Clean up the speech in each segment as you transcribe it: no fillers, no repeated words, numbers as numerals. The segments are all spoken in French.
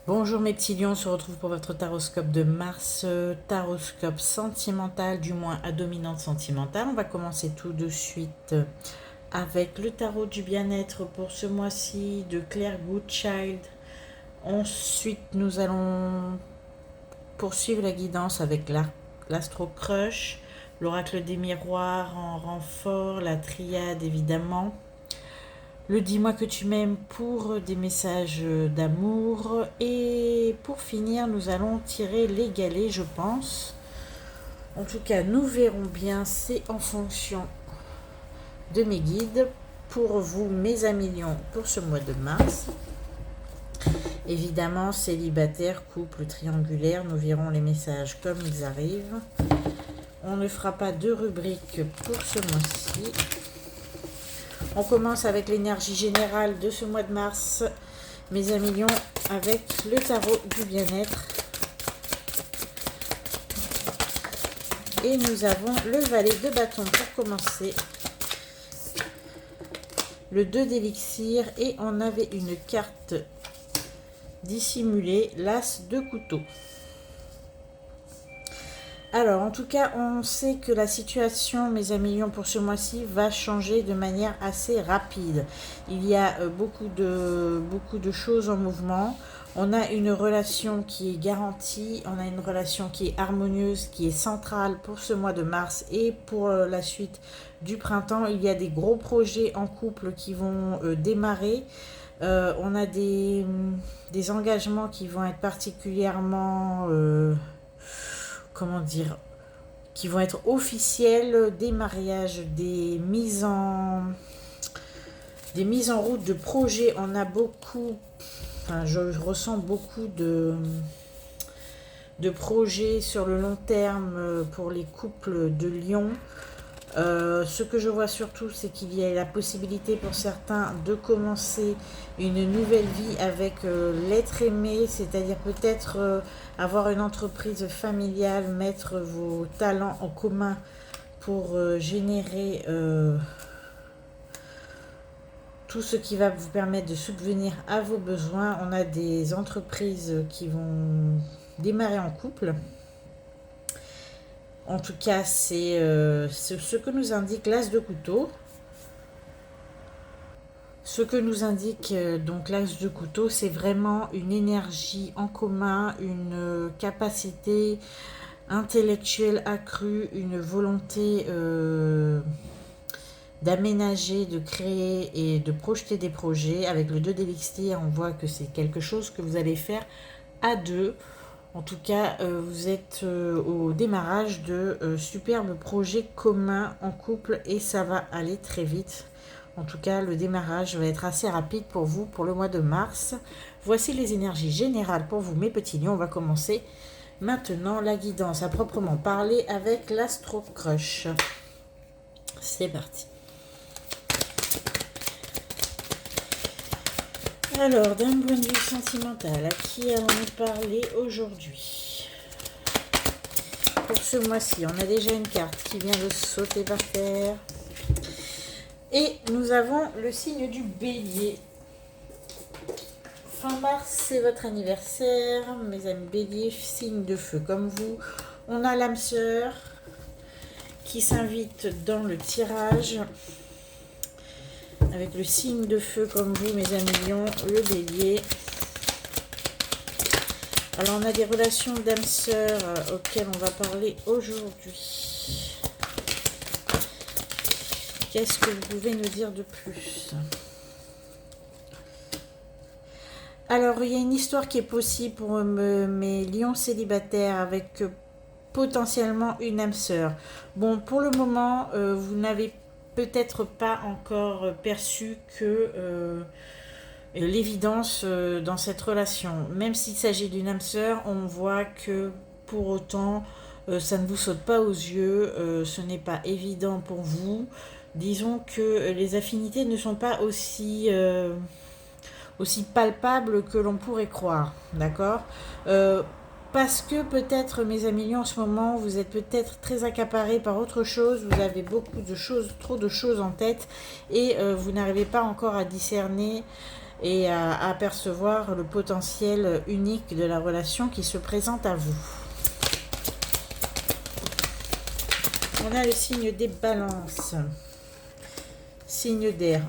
Bonjour mes petits lions, on se retrouve pour votre taroscope de Mars, taroscope sentimental, du moins à dominante sentimentale. On va commencer tout de suite avec le tarot du bien-être pour ce mois-ci de Claire Goodchild. Ensuite, nous allons poursuivre la guidance avec l'Astro Crush, l'oracle des miroirs en renfort, la triade évidemment. Le dis-moi que tu m'aimes pour des messages d'amour. Et pour finir, nous allons tirer les galets, je pense. En tout cas, nous verrons bien, c'est en fonction de mes guides. Pour vous, mes amis lions, pour ce mois de mars. Évidemment, célibataire, couple, triangulaire, nous verrons les messages comme ils arrivent. On ne fera pas de rubrique pour ce mois-ci. On commence avec l'énergie générale de ce mois de mars, mes amis lions, avec le tarot du bien-être. Et nous avons le valet de bâton pour commencer, le 2 d'élixir, et on avait une carte dissimulée, l'as de couteau. Alors, en tout cas, on sait que la situation, mes amis lions, pour ce mois-ci, va changer de manière assez rapide. Il y a beaucoup de choses en mouvement. On a une relation qui est garantie, on a une relation qui est harmonieuse, qui est centrale pour ce mois de mars et pour la suite du printemps. Il y a des gros projets en couple qui vont démarrer. On a des engagements qui vont être particulièrement... comment dire, qui vont être officiels, des mariages, des mises en route de projets. On a beaucoup, enfin je ressens beaucoup de projets sur le long terme pour les couples de lions. Ce que je vois surtout, c'est qu'il y a la possibilité pour certains de commencer une nouvelle vie avec l'être aimé, c'est-à-dire peut-être avoir une entreprise familiale, mettre vos talents en commun pour générer tout ce qui va vous permettre de subvenir à vos besoins. On a des entreprises qui vont démarrer en couple. En tout cas, c'est ce que nous indique l'as de couteau. Ce que nous indique donc l'as de couteau, c'est vraiment une énergie en commun, une capacité intellectuelle accrue, une volonté d'aménager, de créer et de projeter des projets. Avec le 2 d'élixir, on voit que c'est quelque chose que vous allez faire à deux. En tout cas, vous êtes au démarrage de superbes projets communs en couple et ça va aller très vite. En tout cas, le démarrage va être assez rapide pour vous pour le mois de mars. Voici les énergies générales pour vous, mes petits lions. On va commencer maintenant la guidance à proprement parler avec l'Astro Crush. C'est parti. Alors, d'un point de vue sentimental, à qui allons-nous parler aujourd'hui? Pour ce mois-ci, on a déjà une carte qui vient de sauter par terre. Et nous avons le signe du bélier. Fin mars, c'est votre anniversaire, mes amis béliers, signe de feu comme vous. On a l'âme sœur qui s'invite dans le tirage. Avec le signe de feu comme vous, mes amis lions, le bélier. Alors, on a des relations d'âme-sœur auxquelles on va parler aujourd'hui. Qu'est-ce que vous pouvez nous dire de plus? Alors, il y a une histoire qui est possible pour mes lions célibataires avec potentiellement une âme-sœur. Bon, pour le moment, vous n'avez peut-être pas encore perçu que l'évidence dans cette relation. Même s'il s'agit d'une âme sœur, on voit que pour autant, ça ne vous saute pas aux yeux, ce n'est pas évident pour vous. Disons que les affinités ne sont pas aussi palpables que l'on pourrait croire, d'accord? Parce que peut-être, mes amis lions, en ce moment, vous êtes peut-être très accaparés par autre chose, vous avez beaucoup de choses, trop de choses en tête, et vous n'arrivez pas encore à discerner et à apercevoir le potentiel unique de la relation qui se présente à vous. On a le signe des balances, signe d'air.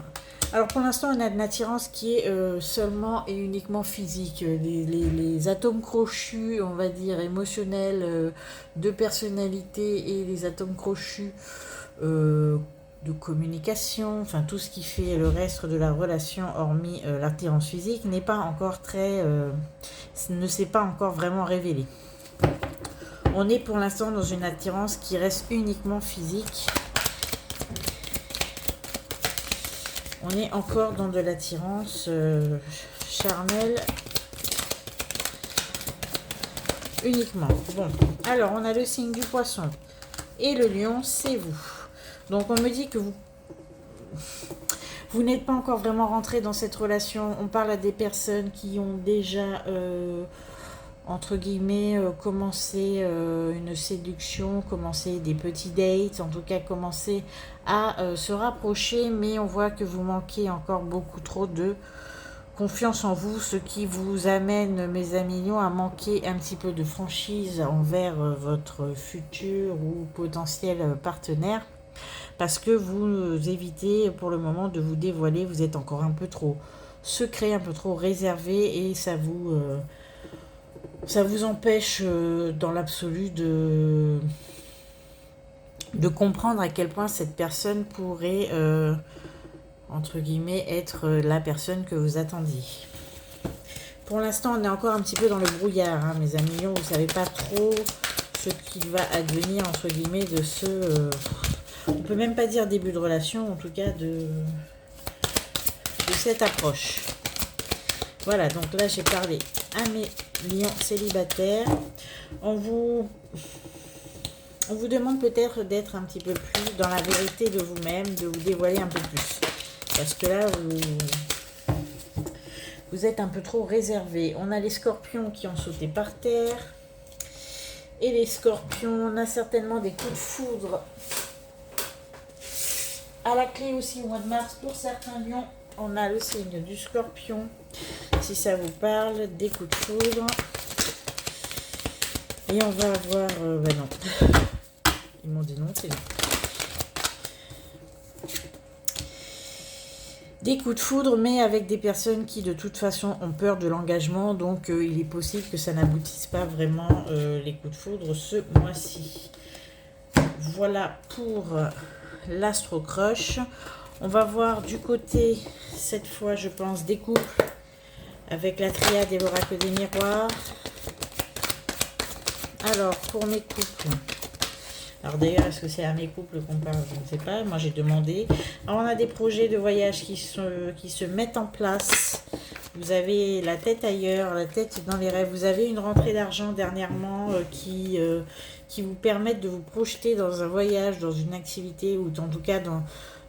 Alors pour l'instant, on a une attirance qui est seulement et uniquement physique. Les atomes crochus, on va dire, émotionnels, de personnalité, et les atomes crochus de communication, enfin tout ce qui fait le reste de la relation, hormis l'attirance physique, n'est pas encore ne s'est pas encore vraiment révélé. On est pour l'instant dans une attirance qui reste uniquement physique. On est encore dans de l'attirance charnelle uniquement. Bon, alors on a le signe du poisson et le lion, c'est vous. Donc on me dit que vous n'êtes pas encore vraiment rentré dans cette relation. On parle à des personnes qui ont déjà, entre guillemets, commencé une séduction, commencé des petits dates, en tout cas commencé à se rapprocher, mais on voit que vous manquez encore beaucoup trop de confiance en vous, ce qui vous amène, mes amis lions, à manquer un petit peu de franchise envers votre futur ou potentiel partenaire, parce que vous évitez pour le moment de vous dévoiler. Vous êtes encore un peu trop secret, un peu trop réservé, et ça vous empêche dans l'absolu de comprendre à quel point cette personne pourrait, entre guillemets, être la personne que vous attendiez. Pour l'instant, on est encore un petit peu dans le brouillard, hein, mes amis lions. Vous ne savez pas trop ce qui va advenir, entre guillemets, de ce... on peut même pas dire début de relation, en tout cas de cette approche. Voilà, donc là, j'ai parlé à mes lions célibataires. On vous demande peut-être d'être un petit peu plus dans la vérité de vous-même, de vous dévoiler un peu plus. Parce que là, vous êtes un peu trop réservé. On a les scorpions qui ont sauté par terre. Et les scorpions, on a certainement des coups de foudre à la clé aussi au mois de mars pour certains lions. On a le signe du scorpion. Si ça vous parle, des coups de foudre. Et on va avoir... non. Ils m'ont dit non, c'est non. Des coups de foudre, mais avec des personnes qui de toute façon ont peur de l'engagement. Donc il est possible que ça n'aboutisse pas vraiment, les coups de foudre, ce mois-ci. Voilà pour l'Astro Crush. On va voir du côté, cette fois je pense, des couples, avec la triade et l'oracle des miroirs. Alors, pour mes couples... Alors d'ailleurs, est-ce que c'est à mes couples qu'on parle? Je ne sais pas, moi j'ai demandé. Alors on a des projets de voyage qui se mettent en place. Vous avez la tête ailleurs, la tête dans les rêves. Vous avez une rentrée d'argent dernièrement qui vous permettent de vous projeter dans un voyage, dans une activité, ou en tout cas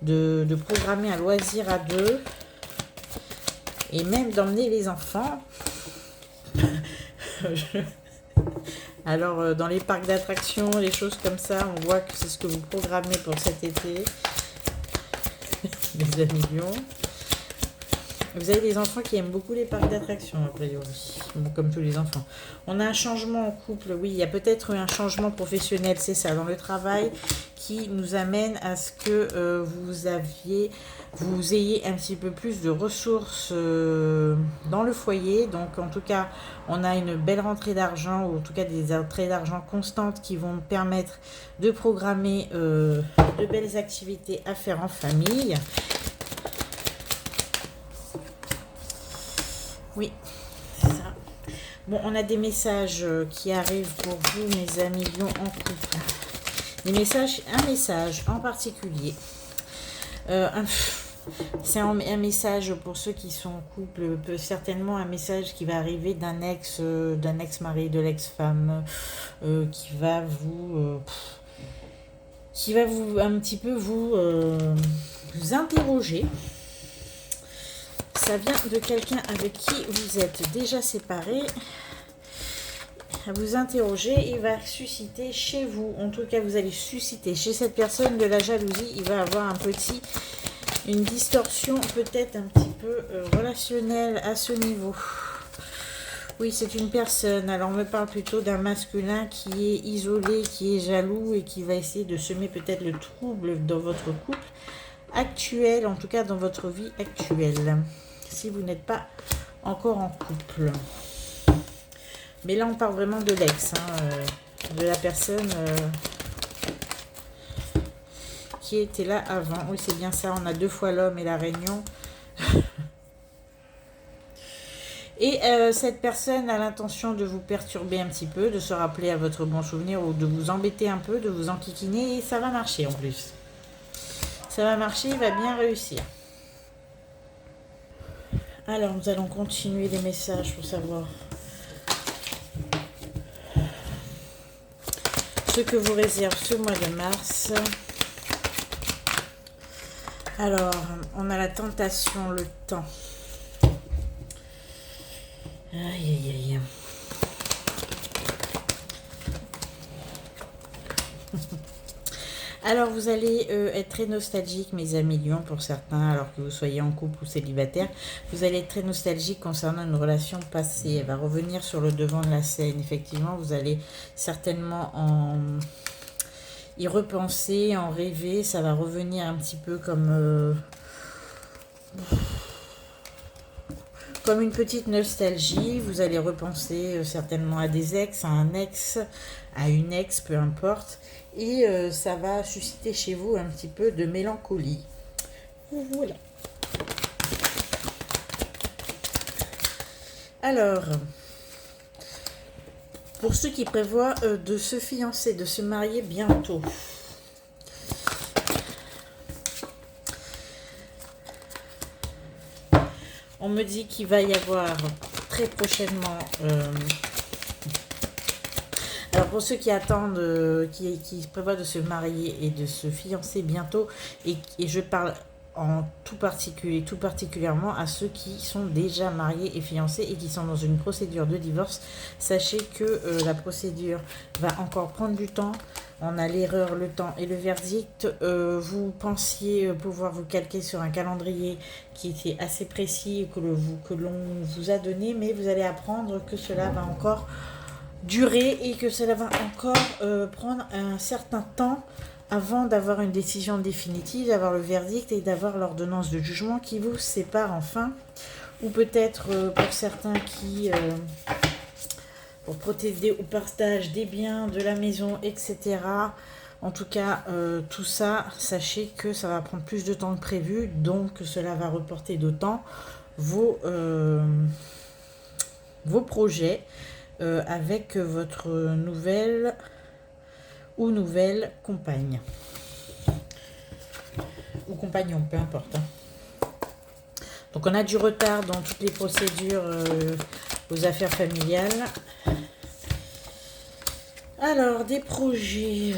de programmer un loisir à deux. Et même d'emmener les enfants. Alors, dans les parcs d'attractions, les choses comme ça, on voit que c'est ce que vous programmez pour cet été. Les amis lions. Vous avez des enfants qui aiment beaucoup les parcs d'attractions, a priori. Bon, comme tous les enfants. On a un changement en couple. Oui, il y a peut-être un changement professionnel, c'est ça, dans le travail, qui nous amène à ce que vous ayez un petit peu plus de ressources dans le foyer. Donc en tout cas, on a une belle rentrée d'argent, ou en tout cas des rentrées d'argent constantes qui vont permettre de programmer de belles activités à faire en famille. Oui, c'est ça. Bon, on a des messages qui arrivent pour vous, mes amis lions en couple. Des messages, un message en particulier. C'est un message pour ceux qui sont en couple, certainement un message qui va arriver d'un ex-mari, de l'ex-femme, qui va vous un petit peu vous interroger. Ça vient de quelqu'un avec qui vous êtes déjà séparés. Vous interroger, il va susciter chez vous, en tout cas vous allez susciter chez cette personne de la jalousie. Il va avoir un petit Une distorsion peut-être un petit peu relationnelle à ce niveau. Oui, c'est une personne. Alors, on me parle plutôt d'un masculin qui est isolé, qui est jaloux et qui va essayer de semer peut-être le trouble dans votre couple actuel, en tout cas dans votre vie actuelle, si vous n'êtes pas encore en couple. Mais là, on parle vraiment de l'ex, hein, de la personne qui était là avant. Oui, c'est bien ça. On a 2 fois l'homme et la réunion. Et cette personne a l'intention de vous perturber un petit peu, de se rappeler à votre bon souvenir ou de vous embêter un peu, de vous enquiquiner. Et ça va marcher en plus. Ça va marcher, il va bien réussir. Alors, nous allons continuer les messages pour savoir ce que vous réserve ce mois de mars. Alors, on a la tentation, le temps. Aïe, aïe, aïe. Alors, vous allez être très nostalgique, mes amis lions, pour certains, alors que vous soyez en couple ou célibataire. Vous allez être très nostalgique concernant une relation passée. Elle va revenir sur le devant de la scène. Effectivement, vous allez certainement y repenser, en rêver. Ça va revenir un petit peu comme une petite nostalgie. Vous allez repenser certainement à des ex, à un ex, à une ex, peu importe. Et ça va susciter chez vous un petit peu de mélancolie. Voilà. Alors, pour ceux qui prévoient de se fiancer, de se marier bientôt. On me dit qu'il va y avoir très prochainement... alors pour ceux qui attendent, qui prévoient de se marier et de se fiancer bientôt, et je parle en tout particulièrement à ceux qui sont déjà mariés et fiancés et qui sont dans une procédure de divorce, sachez que la procédure va encore prendre du temps. On a l'erreur, le temps et le verdict. Vous pensiez pouvoir vous calquer sur un calendrier qui était assez précis que l'on vous a donné, mais vous allez apprendre que cela va encore durer et que cela va encore prendre un certain temps avant d'avoir une décision définitive, d'avoir le verdict et d'avoir l'ordonnance de jugement qui vous sépare enfin. Ou peut-être pour certains qui... pour procéder au partage des biens, de la maison, etc. En tout cas, tout ça, sachez que ça va prendre plus de temps que prévu, donc cela va reporter d'autant vos projets avec votre nouvelle ou nouvelle compagne. Ou compagnon, peu importe. Donc on a du retard dans toutes les procédures aux affaires familiales. Alors, des projets.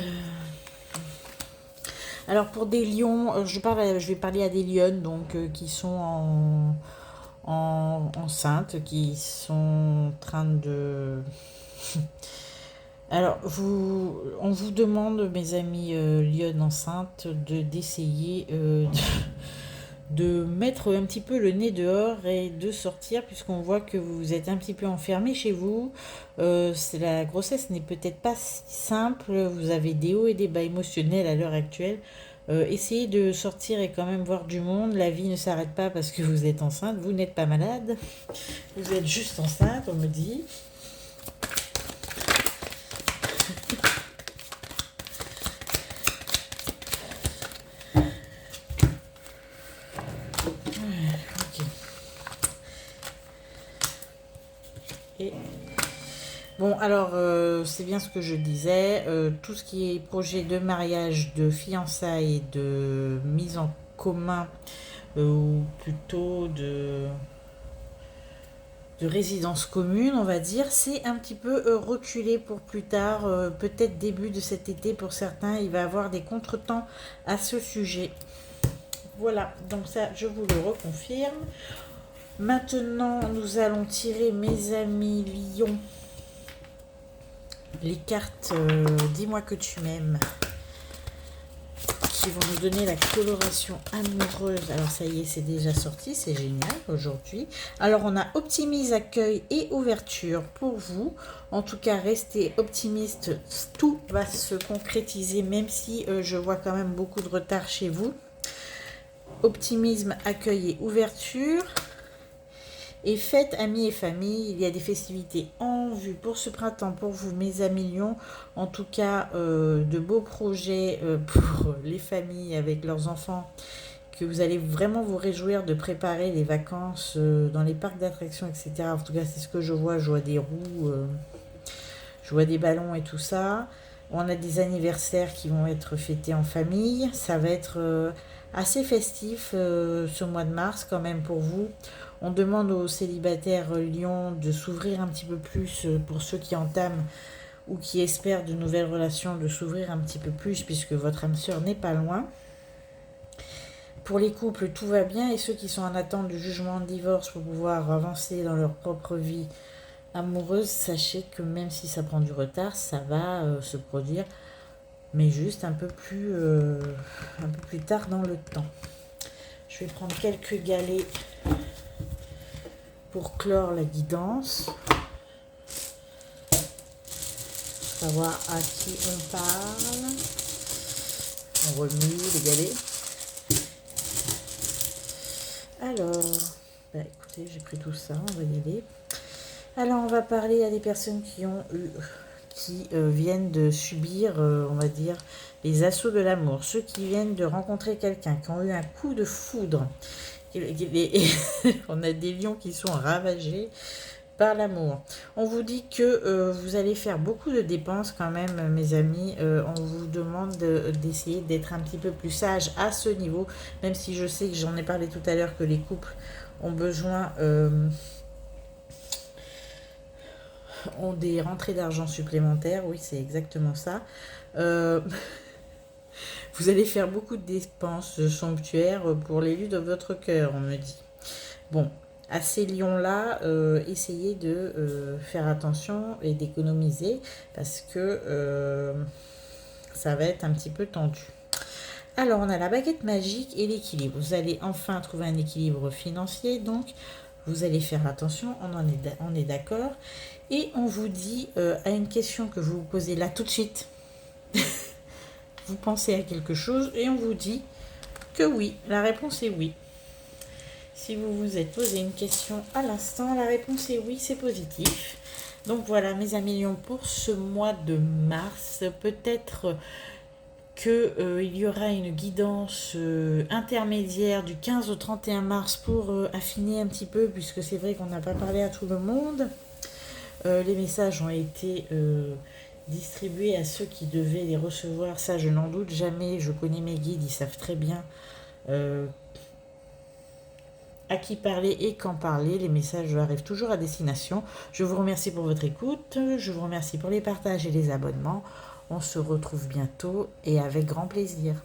Alors, pour des lions, je vais parler à des lionnes donc, qui sont enceintes, qui sont en train de... Alors, on vous demande, mes amis lionnes enceintes, d'essayer de mettre un petit peu le nez dehors et de sortir, puisqu'on voit que vous êtes un petit peu enfermé chez vous. La grossesse n'est peut-être pas si simple, vous avez des hauts et des bas émotionnels à l'heure actuelle. Essayez de sortir et quand même voir du monde. La vie ne s'arrête pas parce que vous êtes enceinte, vous n'êtes pas malade, vous êtes juste enceinte, on me dit. Et bon, alors, c'est bien ce que je disais. Tout ce qui est projet de mariage, de fiançailles, de mise en commun, ou plutôt de résidence commune, on va dire, c'est un petit peu reculé pour plus tard, peut-être début de cet été pour certains. Il va y avoir des contretemps à ce sujet. Voilà, donc ça, je vous le reconfirme. Maintenant, nous allons tirer, mes amis lions, les cartes Dis-moi que tu m'aimes, qui vont nous donner la coloration amoureuse. Alors ça y est, c'est déjà sorti, c'est génial aujourd'hui. Alors on a optimise, accueil et ouverture pour vous. En tout cas, restez optimiste, tout va se concrétiser, même si je vois quand même beaucoup de retard chez vous. Optimisme, accueil et ouverture. Et fêtes, amis et famille, il y a des festivités en vue pour ce printemps, pour vous, mes amis Lions. En tout cas, de beaux projets pour les familles avec leurs enfants, que vous allez vraiment vous réjouir de préparer les vacances dans les parcs d'attractions, etc. En tout cas, c'est ce que je vois des roues, je vois des ballons et tout ça. On a des anniversaires qui vont être fêtés en famille. Ça va être assez festif ce mois de mars quand même pour vous. On demande aux célibataires Lions de s'ouvrir un petit peu plus pour ceux qui entament ou qui espèrent de nouvelles relations, de s'ouvrir un petit peu plus puisque votre âme sœur n'est pas loin. Pour les couples, tout va bien et ceux qui sont en attente du jugement de divorce pour pouvoir avancer dans leur propre vie amoureuse, sachez que même si ça prend du retard, ça va se produire, mais juste un peu plus tard dans le temps. Je vais prendre quelques galets pour clore la guidance, savoir à qui on parle. On remue les galets. Alors, écoutez, j'ai pris tout ça, on va y aller. Alors, on va parler à des personnes qui viennent de subir, on va dire, les assauts de l'amour. Ceux qui viennent de rencontrer quelqu'un, qui ont eu un coup de foudre. On a des lions qui sont ravagés par l'amour. On vous dit que vous allez faire beaucoup de dépenses quand même, mes amis. On vous demande d'essayer d'être un petit peu plus sage à ce niveau, même si je sais que j'en ai parlé tout à l'heure que les couples ont besoin... ont des rentrées d'argent supplémentaires, oui c'est exactement ça. Vous allez faire beaucoup de dépenses somptuaires pour l'élu de votre cœur, on me dit. Bon, à ces lions-là, essayez de faire attention et d'économiser parce que ça va être un petit peu tendu. Alors, on a la baguette magique et l'équilibre. Vous allez enfin trouver un équilibre financier, donc vous allez faire attention, on est d'accord. Et on vous dit à une question que vous vous posez là tout de suite. Vous pensez à quelque chose et on vous dit que oui, la réponse est oui. Si vous vous êtes posé une question à l'instant, la réponse est oui, c'est positif. Donc voilà mes amis Lions pour ce mois de mars. Peut-être qu'il y aura une guidance intermédiaire du 15 au 31 mars pour affiner un petit peu, puisque c'est vrai qu'on n'a pas parlé à tout le monde. Les messages ont été distribués à ceux qui devaient les recevoir, ça je n'en doute jamais, je connais mes guides, ils savent très bien à qui parler et quand parler, les messages arrivent toujours à destination. Je vous remercie pour votre écoute, je vous remercie pour les partages et les abonnements, on se retrouve bientôt et avec grand plaisir.